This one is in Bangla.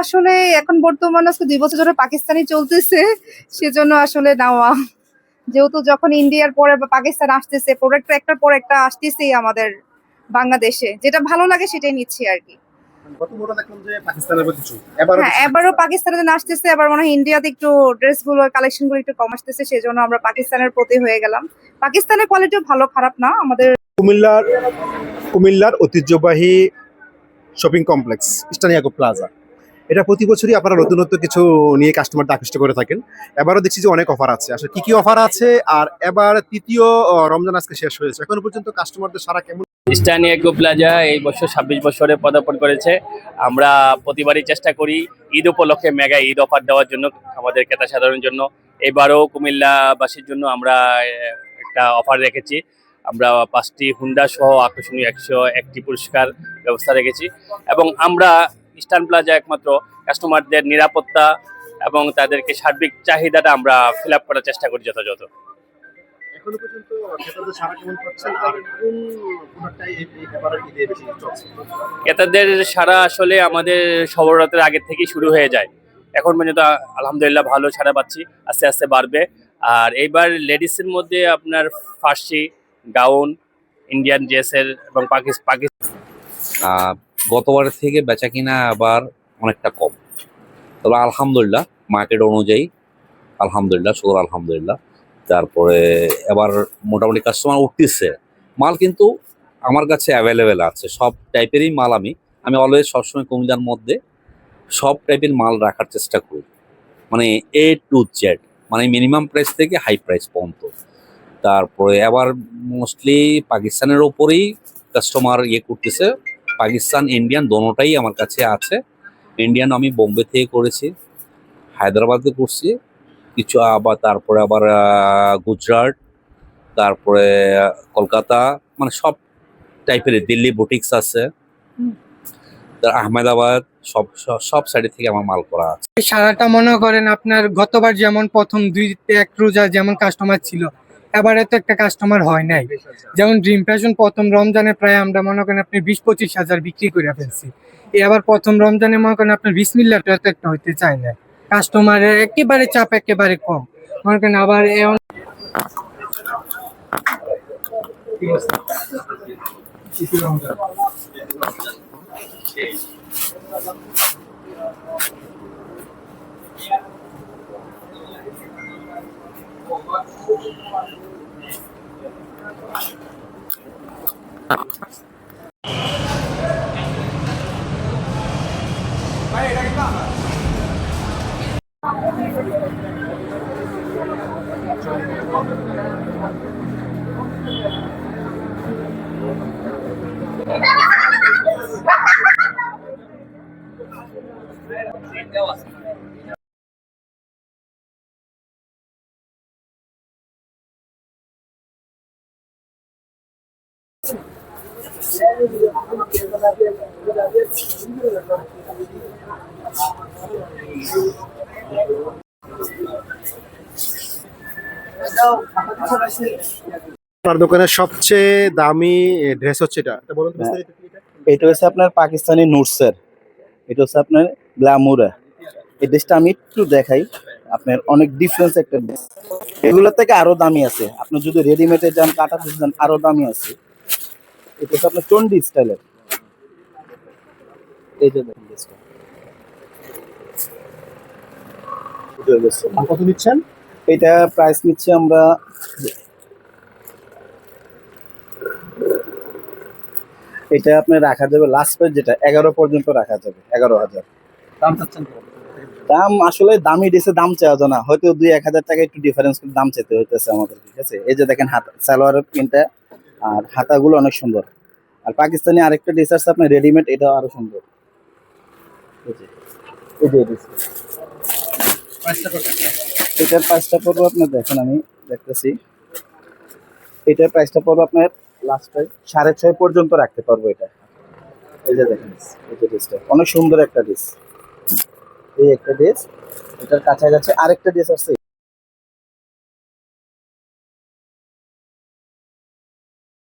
আসলে এখন বর্তমানে আজকে 2 বছর ধরে পাকিস্তানি চলতেছে, সেজন্য আসলে নেওয়া। যেহেতু যখন ইন্ডিয়ার পরে বা পাকিস্তান আসতেছে, প্রোডাক্ট একটার পর একটা আসতেছেই আমাদের বাংলাদেশে, যেটা ভালো লাগে সেটাই নিচ্ছি আর কি। গতবারও দেখলাম যে পাকিস্তানের প্রতি ঝোঁক, এবারও হ্যাঁ, এবারও পাকিস্তানে আসতেছে, এবার মনে হয় ইন্ডিয়াতে একটু ড্রেসগুলো কালেকশন গুলো একটু কম আসতেছে, সেজন্য আমরা পাকিস্তানের প্রতি হয়ে গেলাম। পাকিস্তানের কোয়ালিটিও ভালো, খারাপ না আমাদের। কুমিল্লার কুমিল্লার ঐতিহ্যবাহী shopping complex eastern Yakub plaza, এটা প্রতি বছরই আপনারা নতুনত্ব কিছু নিয়ে কাস্টমারদের আকৃষ্ট করে থাকেন। এবারও দেখছি যে অনেক অফার আছে। আসলে কি কি অফার আছে, আর এবার তৃতীয় রমজান আজকে শেষ হয়েছে, এখনো পর্যন্ত কাস্টমারদের সারা কেমন? ইস্টার্ন ইয়াকো প্লাজা এই বছর 26 বছরে পদার্পণ করেছে। আমরা প্রতিবারই চেষ্টা করি ঈদ উপলক্ষে মেগা ঈদ অফার দেওয়ার জন্য আমাদের ক্রেতা সাধারণের জন্য। এবারও কুমিল্লাবাসীর জন্য আমরা একটা অফার রেখেছি। আমরা 5টি হুন্ডা সহ আকর্ষণীয় 101টি পুরস্কার ব্যবস্থা রেখেছি, এবং আমরা ইস্টার্ন প্লাজা একমাত্র কাস্টমারদের নিরাপত্তা এবং তাদেরকে সার্বিক চাহিদাটা আমরা ফিল আপ করার চেষ্টা করি যথাযথ। এখনো পর্যন্ত ক্রেতাদের সারা কেমন পাচ্ছেন, আর কোন প্রোডাক্টটা এবারের ঈদে বেশি চলছে? ক্রেতাদের সারা আসলে আমাদের সবরাতের আগের থেকেই শুরু হয়ে যায়। এখন পর্যন্ত আলহামদুলিল্লাহ ভালো সাড়া পাচ্ছি, আস্তে আস্তে বাড়বে। আর এইবার লেডিসের মধ্যে আপনার ফার্সি, গাউন, ইন্ডিয়ান ড্রেসের এবং পাকিস্তান গতবারের থেকে বেচাকিনা আবার অনেকটা কম, তবে আলহামদুলিল্লাহ মার্কেট অনুযায়ী আলহামদুলিল্লাহ, শুকর আলহামদুলিল্লাহ। তারপরে এবার মোটামুটি কাস্টমার উঠতেছে, মাল কিন্তু আমার কাছে অ্যাভেলেবেল আছে, সব টাইপেরই মাল। আমি অলওয়েজ সবসময় কুমিল্লার মধ্যে সব টাইপের মাল রাখার চেষ্টা করি, মানে A to Z, মানে মিনিমাম প্রাইস থেকে হাই প্রাইস পর্যন্ত। তারপরে আবার মোস্টলি পাকিস্তানের ওপরেই কাস্টমার করতেছে। পাকিস্তান ইন্ডিয়ান দোনোটাই আমার কাছে আছে। ইন্ডিয়ান আমি বোম্বে থেকে করেছি, হায়দ্রাবাদে করছি কিছু, আবার তারপরে আবার গুজরাট, তারপরে কলকাতা, মানে সব টাইপের, দিল্লি বুটিক্স আছে, আহমেদাবাদ, সব সব সাইডে থেকে আমার মাল করা আছে। সারাটা মনে করেন আপনার গতবার যেমন প্রথম 2-1 রোজা যেমন কাস্টমার ছিল, এবারে তো একটা কাস্টমার হয় নাই। যেমন ড্রিম ফ্যাশন প্রথম রমজানে প্রায় আমরা মনে করেন আপনি 20-25 হাজার বিক্রি করে ফেলছি। এবার প্রথম রমজানে মনে করেন আপনার বিসমিল্লাহটা তো একটা হইতে চায় না, কাস্টমারের একেবারে চাপ একেবারে কম মনে করেন। আবার আপনার দোকানের সবচেয়ে দামি ড্রেস হচ্ছে এটা বলুন তো বিস্তারিত কি এটা? এটা হচ্ছে আপনার পাকিস্তানি নুটসের, এটা হচ্ছে আপনার গ্ল্যামুরা। এই ড্রেসটা আমি একটু দেখাই, আপনার অনেক ডিফারেন্স একটা ড্রেস। এগুলোর থেকে আরো দামি আছে, আপনি যদি রেডিমেডে যান, কাটা পিস যান, আরো দামি আছে। এটা হচ্ছে আপনার চন্ডি স্টাইলের। এই যে দেখেন ড্রেসটা, কত নিচ্ছেন? এটা প্রাইস নিচ্ছি আমরা, এটা আপনি রাখা যাবে লাস্ট প্রাইস যেটা 11 পর্যন্ত রাখা যাবে, 11,000। দাম চাচ্ছেন কত? দাম আসলে দামি ড্রেসে দাম চাওয়া যায় না, হয়তো 2-1 হাজার টাকা একটু ডিফারেন্স করে দাম চেতে হইতেছে আমাদের, ঠিক আছে। এই যে দেখেন হাতা, সালোয়ারের প্রিন্টটা আর হাতাগুলো অনেক সুন্দর। আর পাকিস্তানি আরেকটা ড্রেস আছে আপনার রেডিমেড, এটা আরো সুন্দর। এই যে এই যে ড্রেসটা, এটার প্রাইসটা পড়বে আপনার, দেখেন আমি দেখতেছি, এটার প্রাইসটা পড়বে আপনার লাস্ট প্রাইস 6.5 পর্যন্ত রাখতে পারবো এটা। এই যে দেখেন এই যে ড্রেসটা অনেক সুন্দর একটা ড্রেস, এই একটা ড্রেস, এটার কাছাকাছি আরেকটা ড্রেস আছে।